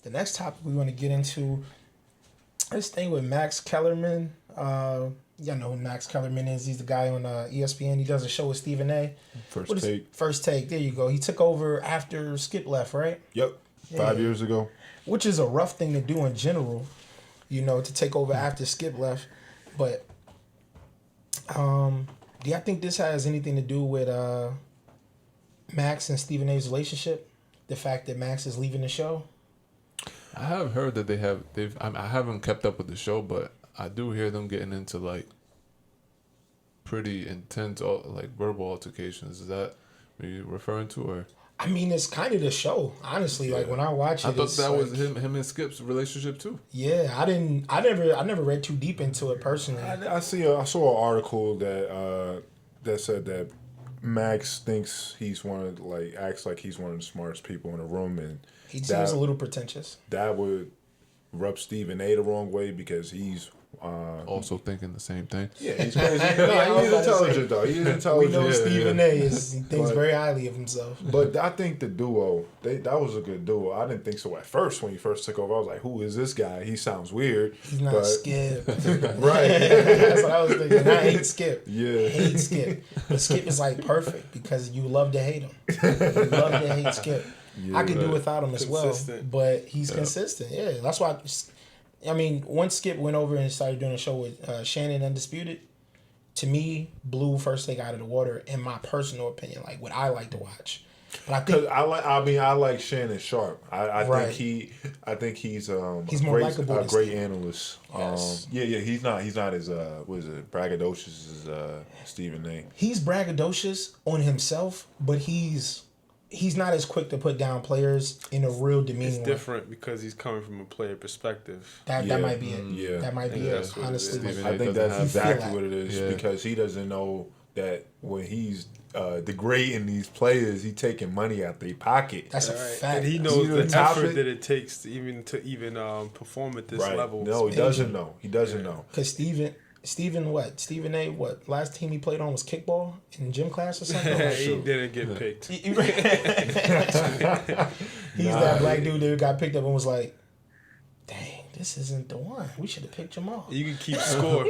the next topic we want to get into this thing with Max Kellerman. Y'all know who Max Kellerman is. He's the guy on ESPN. He does a show with Stephen A. First Take. There you go. He took over after Skip left, right? Yep. 5 years ago. Which is a rough thing to do in general, to take over after Skip left. But do y'all think this has anything to do with Max and Stephen A's relationship? The fact that Max is leaving the show? I have heard that I haven't kept up with the show, but I do hear them getting into like pretty intense like verbal altercations. Is that what you're referring to, or? I mean, it's kind of the show, honestly. Yeah. Like when I watch it, I thought that was him and Skip's relationship too. Yeah, I never read too deep into it personally. I saw an article that said that Max thinks acts like he's one of the smartest people in the room, and he seems a little pretentious. That would rub Stephen A the wrong way because he's also thinking the same thing. Yeah, he's crazy. He's intelligent though. He's intelligent. We know Stephen A he thinks very highly of himself. But I think the duo, that was a good duo. I didn't think so at first when he first took over. I was like, who is this guy? He sounds weird. He's not Skip. Right. That's what I was thinking. I hate Skip. Yeah. I hate Skip. But Skip is like perfect because you love to hate him. You love to hate Skip. Yeah, I could do without him as well. But he's consistent. Yeah. That's why once Skip went over and started doing a show with Shannon Undisputed, to me, blew First Take out of the water in my personal opinion, like what I like to watch. But I think I like Shannon Sharp. I think he's more likable. A great analyst. Yes. He's not as braggadocious as Stephen A. He's braggadocious on himself, but he's not as quick to put down players in a real demeaning way. It's different because he's coming from a player perspective. That might be it. Yeah. That might be it, honestly. I think that's exactly what it is because he doesn't know that when he's degrading these players, he's taking money out their pocket. That's a fact. And he knows the effort that it takes to even perform at this level. No, he doesn't know. He doesn't know. Because Stephen A, last team he played on was kickball in gym class or something? He didn't get picked. He's that black dude that got picked up and was like, dang, this isn't the one. We should have picked him off. You can keep score.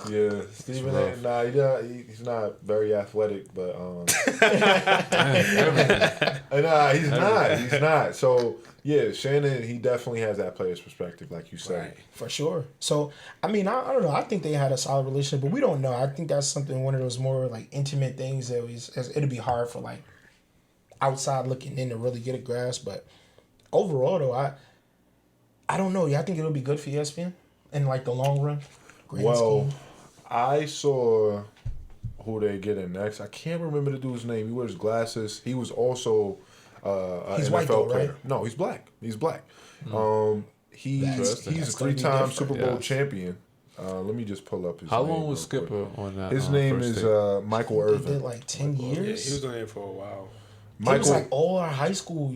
Yeah. Stephen A, he's not very athletic, but he's not. So yeah, Shannon, he definitely has that player's perspective, like you said. Right. For sure. So, I don't know. I think they had a solid relationship, but we don't know. I think that's one of those more, like, intimate things that it'll be hard for, like, outside looking in to really get a grasp. But overall, though, I don't know. Yeah, I think it'll be good for ESPN in, like, the long run. Well, I saw who they get in next. I can't remember the dude's name. He wears glasses. He was also... he's NFL white though, player. right? No, he's black. He's black. He's a 3-time Super Bowl champion. Let me just pull up his name. How long was Skip on that? His name is Michael Irvin. He did like 10 years. Yeah, he was on there for a while. He was like all our high school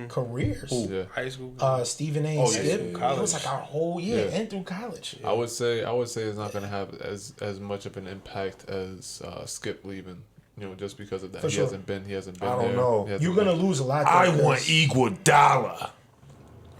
careers. Yeah. High school. Stephen A. and Skip. It was like our whole and through college. Yeah. I would say it's not going to have as much of an impact as Skip leaving. Just because of that. He hasn't been I don't know. You're going to lose a lot. I want Iguodala.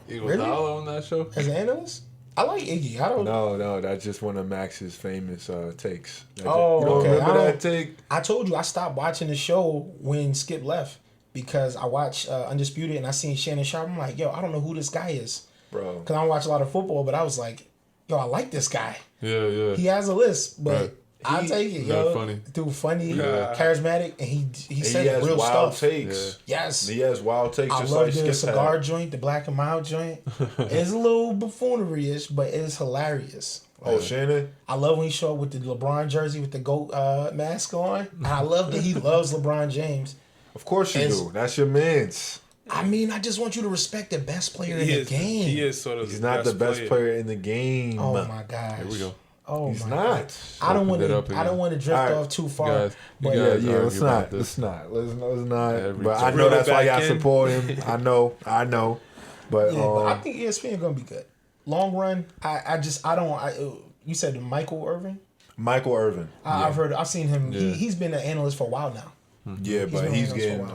Iguodala on that show? As an analyst? I like Iggy. I don't know. No, that's just one of Max's famous takes. Okay. Remember that take? I told you I stopped watching the show when Skip left because I watched Undisputed and I seen Shannon Sharp. I'm like, yo, I don't know who this guy is. Bro. Because I don't watch a lot of football, but I was like, yo, I like this guy. Yeah. He has a list, but... Right. I'll take it, yo. Funny. Dude, funny, charismatic, and he said real wild stuff. Takes. Yeah. Yes. He has wild takes. I just love like the Skip cigar had. joint, the Black and Mild joint. It's a little buffoonery-ish, but it's hilarious. Shannon? I love when he showed up with the LeBron jersey with the GOAT mask on. And I love that he loves LeBron James. Of course you do. That's your man's. I just want you to respect the best player in the game. He is sort of He's not the best player in the game. Oh, my gosh. Here we go. Oh, he's my not. God. I don't want to drift off too far. Let's not. But I know that's why y'all support him. I know. But but I think ESPN gonna be good. Long run, you said Michael Irvin? Michael Irvin. I've seen him. Yeah. He's been an analyst for a while now. Yeah, but he's getting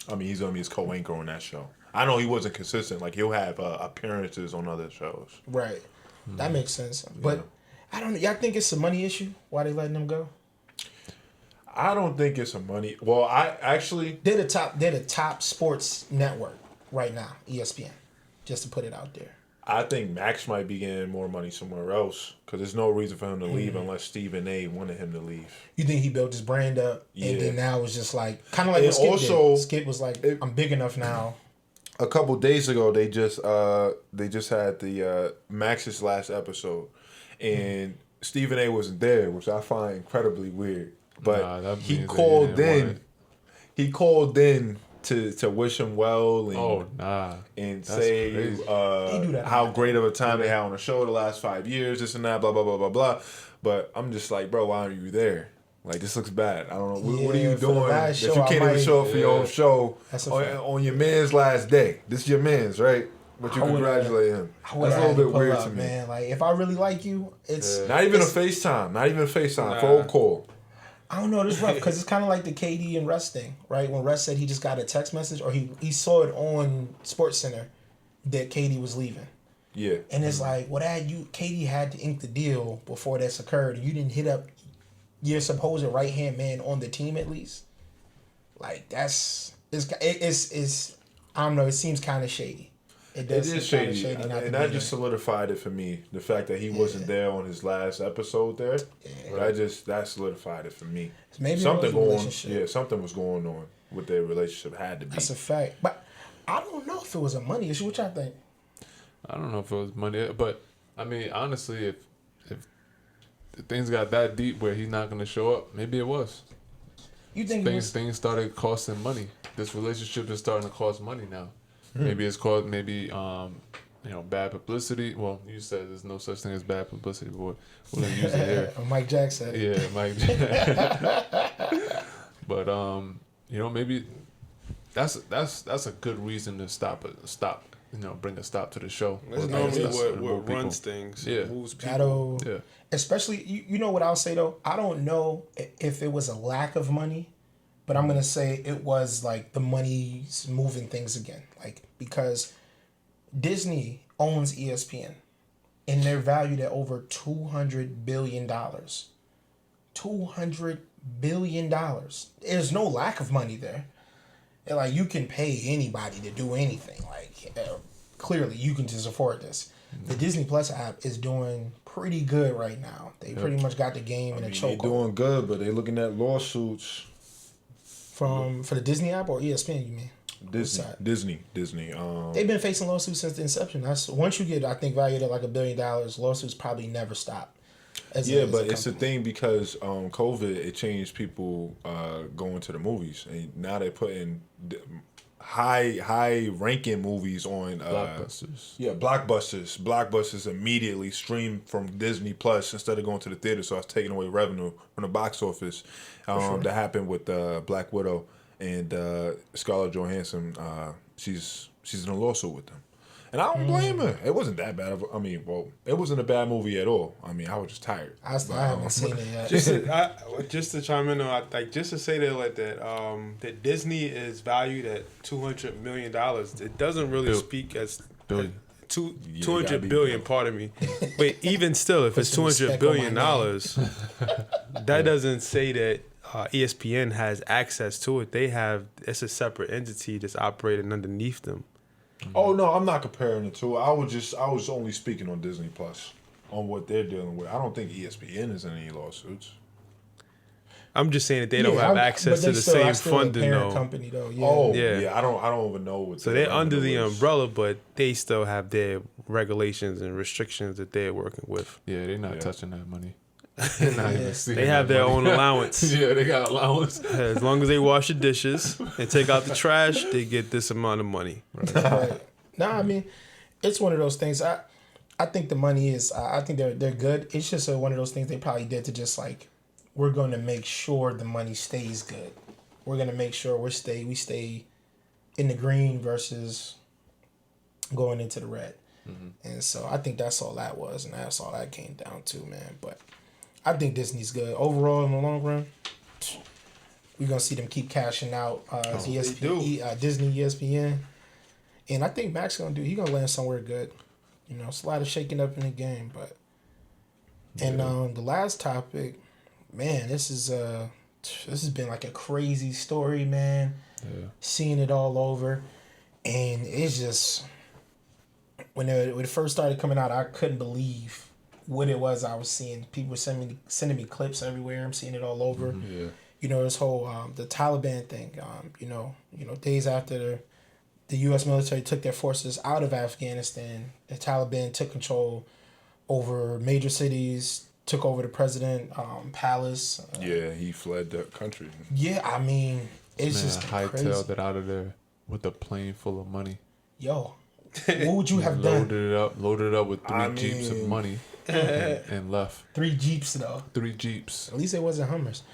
I mean, he's gonna be his co-anchor on that show. I know he wasn't consistent. Like he'll have appearances on other shows. Right. That makes sense. But I don't know. Y'all think it's a money issue? Why they letting them go? I don't think it's a money. Well, I actually They're the top sports network right now, ESPN. Just to put it out there. I think Max might be getting more money somewhere else because there's no reason for him to leave unless Stephen A. wanted him to leave. You think he built his brand up, and then now it's just like kind of like And what Skip also, did. Skip was like, "I'm big enough now." A couple days ago, they just had the Max's last episode, and Stephen A. wasn't there, which I find incredibly weird. But he called in. He called in to wish him well and That's say how great of a time they had on the show the last 5 years, this and that, blah blah blah blah blah. But I'm just like, bro, why aren't you there? Like, this looks bad. I don't know. What are you doing that you can't even show up for your own show on your man's last day? This is your man's, right? But you congratulate him. That's a little bit weird to me. Man, like, if I really like you, it's... Not even a FaceTime. Not even a FaceTime. Phone call. I don't know. This is rough because it's kind of like the KD and Russ thing, right? When Russ said he just got a text message or he saw it on SportsCenter that KD was leaving. Yeah. And it's like, KD had to ink the deal before this occurred. And you didn't hit up your supposed right-hand man on the team at least. Like, it's I don't know. It seems kind of shady. It is shady. And that just solidified it for me. The fact that he wasn't there on his last episode there. Yeah. That solidified it for me. Maybe something something was going on with their relationship. Had to be. That's a fact. But I don't know if it was a money issue. What y'all think? I don't know if it was money, but I mean, honestly, if things got that deep where he's not going to show up, maybe it was. You think things started costing money? This relationship is starting to cost money now. Maybe it's called bad publicity. Well, you said there's no such thing as bad publicity, but we're gonna use it here. Mike Jack said it. Yeah, Mike Jack. But maybe that's a good reason to stop. Bring a stop to the show. That's normally what runs things. Yeah, moves people. Especially, you know what I'll say though. I don't know if it was a lack of money. But I'm going to say it was like the money's moving things again. Like, because Disney owns ESPN and they're valued at over $200 billion. $200 billion. There's no lack of money there. And like, you can pay anybody to do anything. Like, clearly, you can just afford this. The Disney Plus app is doing pretty good right now. They pretty much got the game in a chokehold. They're doing good, but they're looking at lawsuits. For the Disney app or ESPN, you mean? Disney. They've been facing lawsuits since the inception. Once you get, I think, valued at like $1 billion, lawsuits probably never stop. But it's a thing because COVID, it changed people going to the movies, and now they're putting high ranking movies on blockbusters. Blockbusters immediately stream from Disney Plus instead of going to the theater, so it's taking away revenue from the box office. That happened with Black Widow and Scarlett Johansson. She's in a lawsuit with them, and I don't blame her. It wasn't that bad. It wasn't a bad movie at all. I mean, I was just tired. I haven't seen it yet. Just to chime in on, just to say that that Disney is valued at $200 million. It doesn't really speak as billion. 200 billion. Pardon me. Wait, even still, if it's $200 billion, that doesn't say that ESPN has access to it. It's a separate entity that's operating underneath them. Oh no, I'm not comparing the two. I was only speaking on Disney Plus, on what they're dealing with. I don't think ESPN is in any lawsuits. I'm just saying that they don't have access to the same funding though. Company though. Yeah. Oh yeah. I don't even know what. So they're under the umbrella, but they still have their regulations and restrictions that they're working with. Yeah, they're not touching that money. They have their own allowance. Yeah, they got allowance. As long as they wash the dishes and take out the trash, they get this amount of money. Right. Nah, I mean, it's one of those things. I think the money is. I think they're good. It's just one of those things they probably did to just like, we're going to make sure the money stays good. We're going to make sure we stay in the green versus going into the red. Mm-hmm. And so I think that's all that was, and that's all that came down to, man. But I think Disney's good overall in the long run. We're gonna see them keep cashing out Disney, ESPN, and I think Max gonna land somewhere good. You know, it's a lot of shaking up in the game, but and the last topic, man, this has been like a crazy story, man. Yeah. Seeing it all over, and it's just when it first started coming out, I couldn't believe what it was I was seeing. People were sending me clips everywhere. I'm seeing it all over. Mm-hmm. Yeah. You know, this whole the Taliban thing. You know, days after the U.S. military took their forces out of Afghanistan, the Taliban took control over major cities, took over the president palace. He fled the country. Yeah, I mean, it's just hightailed it out of there with a plane full of money. Yo, what would you have done? Loaded it up with three Jeeps of money. And left. 3 Jeeps though. 3 Jeeps. At least it wasn't Hummers.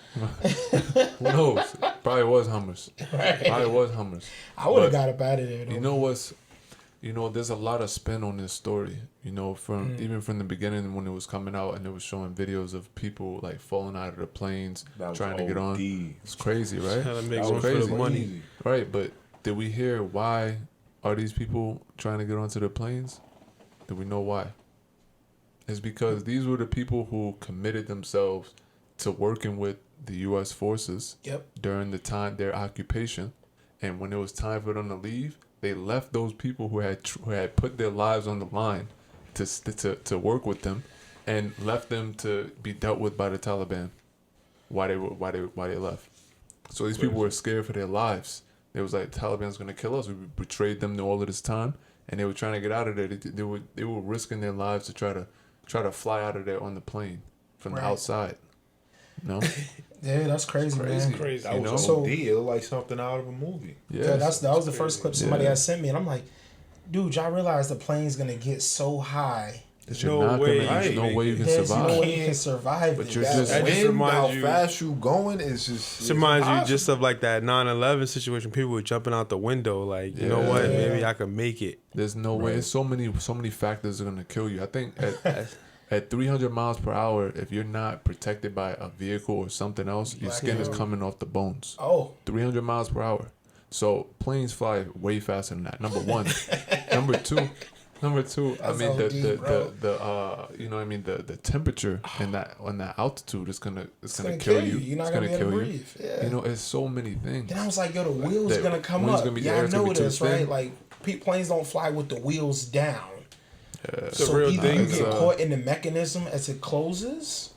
Who knows? Probably was Hummers. Right. Probably was Hummers. I would have got up out of there though. There's a lot of spin on this story. Even from the beginning when it was coming out and it was showing videos of people like falling out of the planes trying to get on. It's crazy, right? That was crazy. Money. Right, but did we hear why are these people trying to get onto the planes? Did we know why? It's because these were the people who committed themselves to working with the U.S. forces during the time their occupation, and when it was time for them to leave, they left those people who had put their lives on the line to work with them, and left them to be dealt with by the Taliban. Why they left? So these people were scared for their lives. They was like, Taliban's gonna kill us. We betrayed them all of this time, and they were trying to get out of there. They were risking their lives to try to fly out of there on the plane from the outside. No? Yeah, that's crazy, man. Crazy. That was OD. It looked like something out of a movie. Yeah, that was the first clip somebody had sent me, and I'm like, dude, y'all realize the plane's gonna get so high. There's no way you can survive. No way you can survive. But you're just how fast you going is just. It reminds you just of like that 9/11 situation. People were jumping out the window. Like, you know what? Maybe I could make it. There's no way. So many factors are gonna kill you. I think at 300 miles per hour, if you're not protected by a vehicle or something else, your skin is coming off the bones. 300 miles per hour. So planes fly way faster than that. Number one. Number two, I mean the temperature and that altitude is gonna kill you. You're not gonna be able to breathe. Yeah. It's so many things. Then I was like, yo, the wheels gonna come up. I know this, right? Like planes don't fly with the wheels down. So either you get caught in the mechanism as it closes.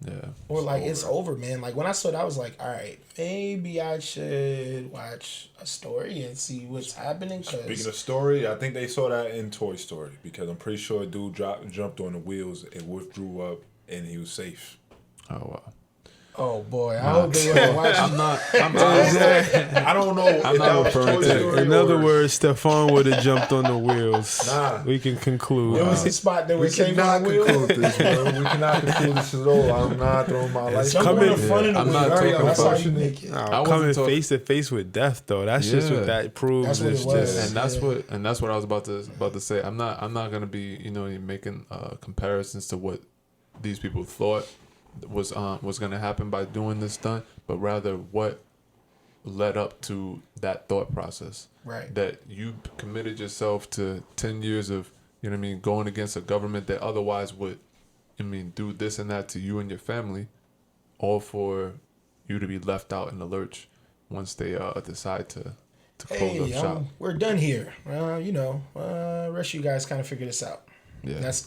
Yeah. Or like it's over, man. Like when I saw that, I was like, all right, maybe I should watch a story and see what's happening. Speaking of story, I think they saw that in Toy Story because I'm pretty sure a dude jumped on the wheels and withdrew up and he was safe. Oh wow. Oh boy, I hope they were watching. I don't know. I'm not referring to. In other words, Stefan would have jumped on the wheels. Nah, we can conclude. There was a spot that was saved on the wheels. Conclude this, bro. We cannot conclude this at all. I'm not throwing my life. Coming in front of the I'm not talking about. That's how you make it. Coming face to face with death, though. That's just what that proves. That's what it was. And that's what I was about to say. I'm not gonna be making comparisons to what these people thought was going to happen by doing this stunt, but rather what led up to that thought process. Right. That you committed yourself to 10 years of, going against a government that otherwise would, do this and that to you and your family, all for you to be left out in the lurch once they decide to close up shop. We're done here. Rest of you guys kind of figure this out. Yeah. That's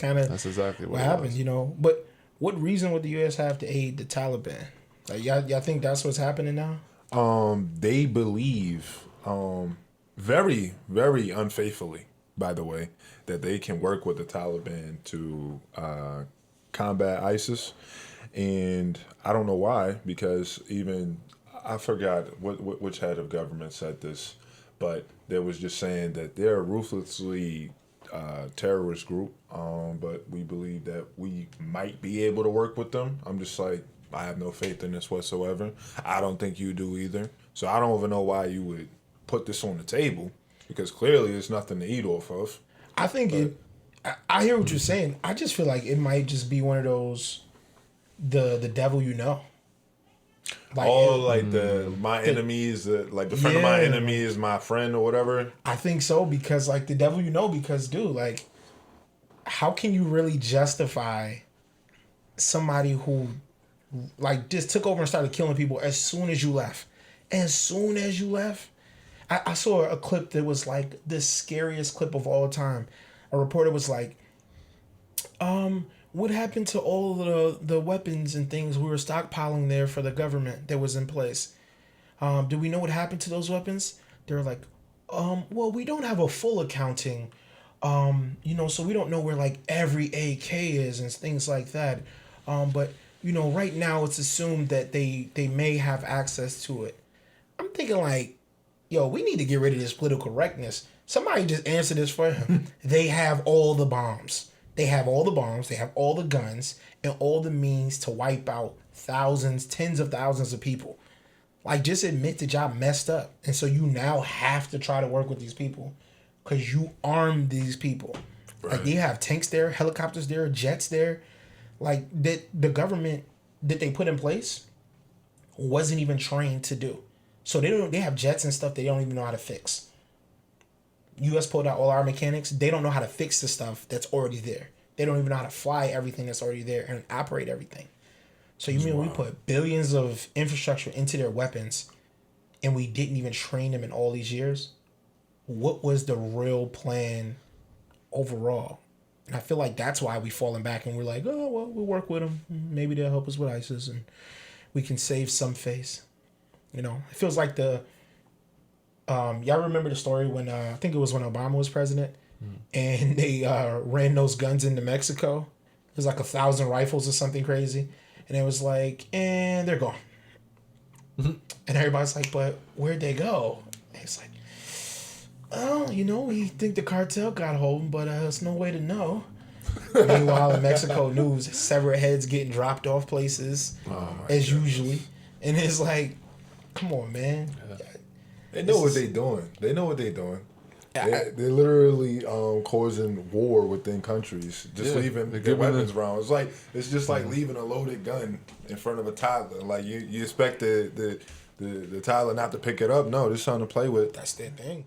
exactly what happened, But what reason would the U.S. have to aid the Taliban? Like, y'all think that's what's happening now? They believe, very, very unfaithfully, by the way, that they can work with the Taliban to combat ISIS. And I don't know why, because I forgot which head of government said this, but they was just saying that they're a ruthlessly terrorist group, but we believe that we might be able to work with them. I'm just like, I have no faith in this whatsoever. I don't think you do either. So I don't even know why you would put this on the table, because clearly there's nothing to eat off of. I think I hear what you're saying. I just feel like it might just be one of those, the devil you know. Like, my enemies, like the friend of my enemy is my friend or whatever. I think so, because like the devil because dude, like, how can you really justify somebody who like just took over and started killing people as soon as you left? As soon as you left, I saw a clip that was like the scariest clip of all time. A reporter was like, what happened to all of the weapons and things we were stockpiling there for the government that was in place? Do we know what happened to those weapons? They were like, well, we don't have a full accounting, so we don't know where like every AK is and things like that. But right now it's assumed that they may have access to it. I'm thinking like, yo, we need to get rid of this political correctness. Somebody just answer this for him. They have all the bombs. They have all the bombs, they have all the guns, and all the means to wipe out thousands, tens of thousands of people. Like, just admit that y'all messed up. And so you now have to try to work with these people because you armed these people. Right. Like, they have tanks there, helicopters there, jets there. Like, that the government that they put in place wasn't even trained to do. So they have jets and stuff they don't even know how to fix. U.S. pulled out all our mechanics. They don't know how to fix the stuff that's already there. They don't even know how to fly everything that's already there and operate everything. So you mean we put billions of infrastructure into their weapons and we didn't even train them in all these years? What was the real plan overall? And I feel like that's why we've fallen back and we're like, oh, well, we'll work with them. Maybe they'll help us with ISIS and we can save some face. It feels like y'all remember the story when I think it was when Obama was president, and they ran those guns into Mexico. It was like 1,000 rifles or something crazy, and it was like, and they're gone. And everybody's like, but where'd they go? And it's like, oh, we think the cartel got hold, but there's no way to know. Meanwhile, in Mexico news, severed heads getting dropped off places as usually, and it's like, come on, man. Yeah. They know what they're doing. They know what they're doing. They're literally causing war within countries. Just leaving their weapons around. It's just like leaving a loaded gun in front of a toddler. Like you expect the toddler not to pick it up. No, there's something to play with. That's their thing.